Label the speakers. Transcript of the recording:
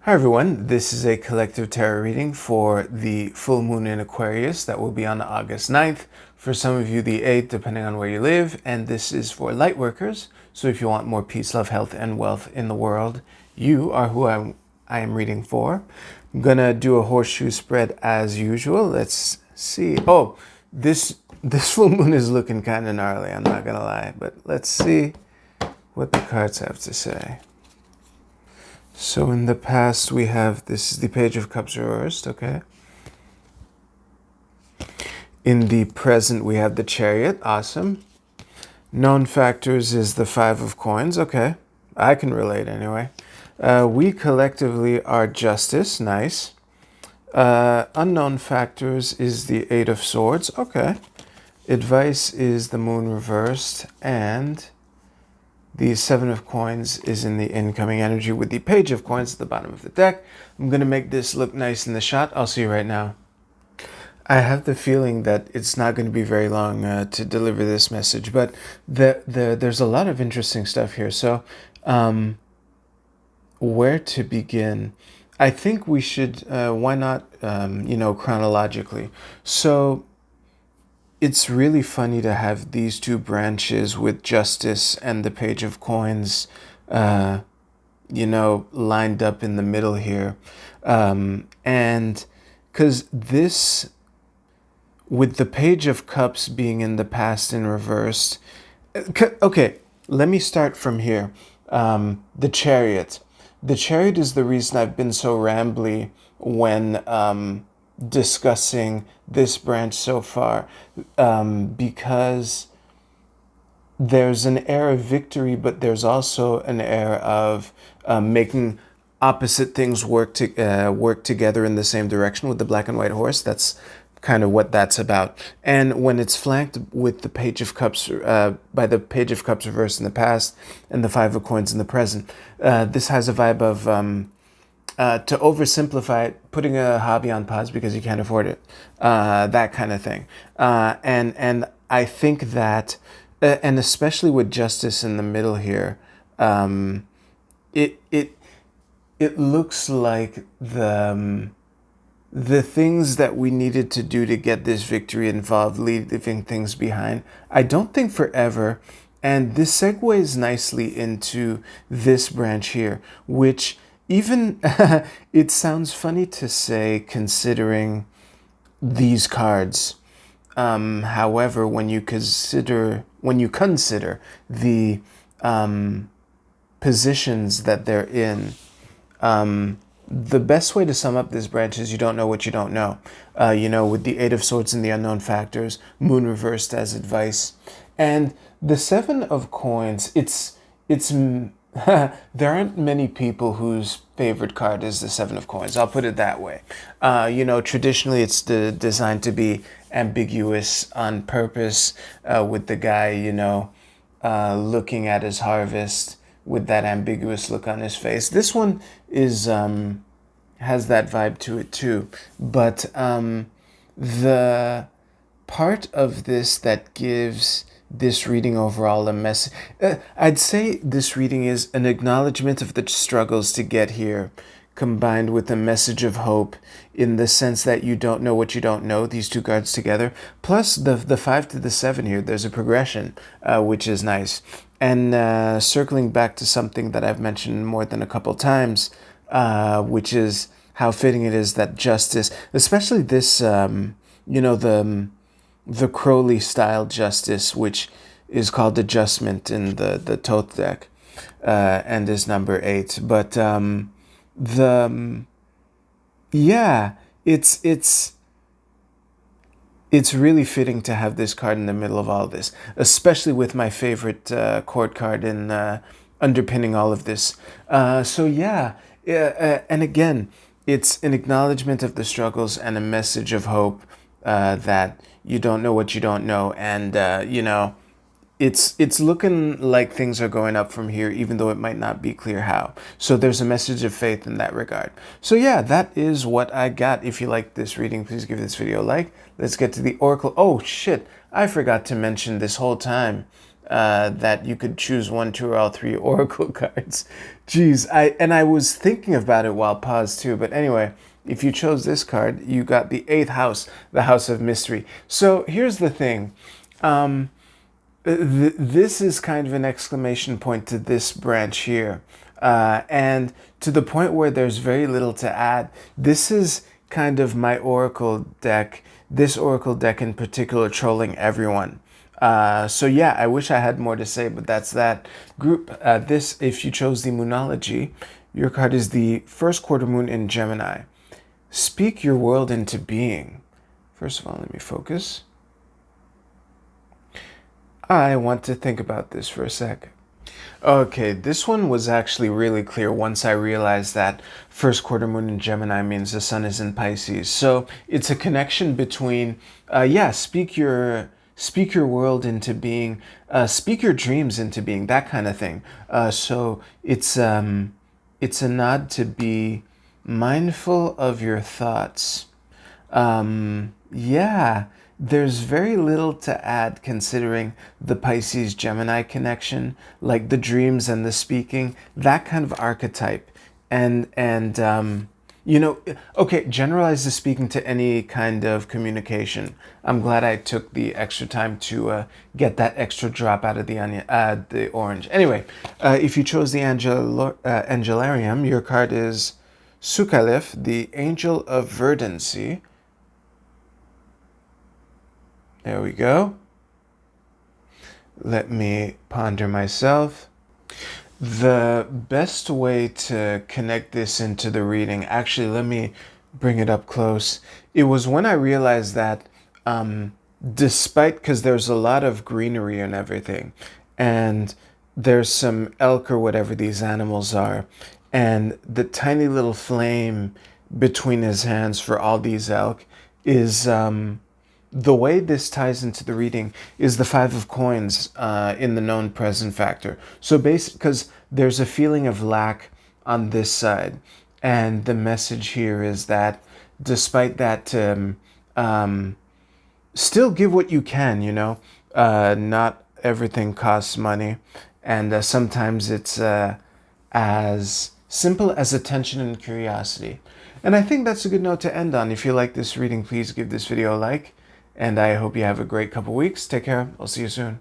Speaker 1: Hi everyone, this is a collective tarot reading for the full moon in Aquarius that will be on August 9th. For some of you, the 8th, depending on where you live. And this is for lightworkers. So if you want more peace, love, health, and wealth in the world, you are who I am reading for. I'm gonna do a horseshoe spread as usual. Let's see. Oh, this full moon is looking kind of gnarly, I'm not gonna lie. But let's see what the cards have to say. So in the past we have, this is the Page of Cups reversed, okay? In the present we have the Chariot, awesome. Known factors is the Five of Coins, okay. I can relate anyway. We collectively are Justice, nice. Unknown factors is the Eight of Swords, okay. Advice is the Moon reversed, and the Seven of Coins is in the incoming energy with the Page of Coins at the bottom of the deck. I'm going to make this look nice in the shot. I'll see you right now. I have the feeling that it's not going to be very long to deliver this message, but there's a lot of interesting stuff here. So where to begin? I think we should, why not, chronologically. So it's really funny to have these two branches with Justice and the Page of Coins, lined up in the middle here. And because this, with the Page of Cups being in the past in reversed, okay, let me start from here. The Chariot. The Chariot is the reason I've been so rambly when discussing this branch so far, because there's an air of victory, but there's also an air of making opposite things work together in the same direction with the black and white horse. That's kind of what that's about. And when it's flanked with the Page of Cups, by the Page of Cups reversed in the past and the Five of Coins in the present, this has a vibe of to oversimplify it, putting a hobby on pause because you can't afford it, that kind of thing. And I think that, and especially with Justice in the middle here, it looks like the things that we needed to do to get this victory involved leaving things behind. I don't think forever, and this segues nicely into this branch here, which even it sounds funny to say considering these cards. However, when you consider the positions that they're in, the best way to sum up this branch is you don't know what you don't know. With the Eight of Swords and the unknown factors, Moon reversed as advice, and the Seven of Coins. It's there aren't many people whose favorite card is the Seven of Coins. I'll put it that way. Traditionally it's designed to be ambiguous on purpose, with the guy, looking at his harvest with that ambiguous look on his face. This one is has that vibe to it too. But the part of this that gives this reading overall a message, I'd say this reading is an acknowledgement of the struggles to get here, combined with a message of hope in the sense that you don't know what you don't know, these two cards together. Plus the 5 to the 7 here, there's a progression, which is nice. And circling back to something that I've mentioned more than a couple times, which is how fitting it is that Justice, especially this, the Crowley style Justice, which is called Adjustment in the Thoth deck, and is number 8. But it's really fitting to have this card in the middle of all of this, especially with my favorite court card in underpinning all of this. And again, it's an acknowledgement of the struggles and a message of hope, that you don't know what you don't know. And, it's looking like things are going up from here, even though it might not be clear how. So there's a message of faith in that regard. So yeah, that is what I got. If you like this reading, please give this video a like. Let's get to the oracle. Oh shit, I forgot to mention this whole time. that you could choose one, two, or all three oracle cards. Jeez, I was thinking about it while paused too. But anyway, if you chose this card, you got the 8th house, the house of mystery. So here's the thing. This is kind of an exclamation point to this branch here. And to the point where there's very little to add. This is kind of my oracle deck, this oracle deck in particular, trolling everyone. So yeah, I wish I had more to say, but that's that group. This, if you chose the Moonology, your card is the first quarter moon in Gemini. Speak your world into being. First of all, let me focus. I want to think about this for a sec. Okay, this one was actually really clear once I realized that first quarter moon in Gemini means the sun is in Pisces. So it's a connection between, speak your world into being, speak your dreams into being, that kind of thing. So it's a nod to be mindful of your thoughts. Yeah, there's very little to add considering the Pisces-Gemini connection, like the dreams and the speaking, that kind of archetype. Okay, generalize the speaking to any kind of communication. I'm glad I took the extra time to get that extra drop out of the onion, the orange. Anyway, if you chose the Angelarium, your card is Sukalif, the Angel of Verdancy. There we go. Let me ponder myself. The best way to connect this into the reading, actually, let me bring it up close. It was when I realized that because there's a lot of greenery and everything, and there's some elk or whatever these animals are, and the tiny little flame between his hands for all these elk is... the way this ties into the reading is the 5 of coins in the known present factor. So basically, because there's a feeling of lack on this side, and the message here is that despite that, still give what you can, not everything costs money, and sometimes it's as simple as attention and curiosity. And I think that's a good note to end on. If you like this reading, please give this video a like. And I hope you have a great couple weeks. Take care. I'll see you soon.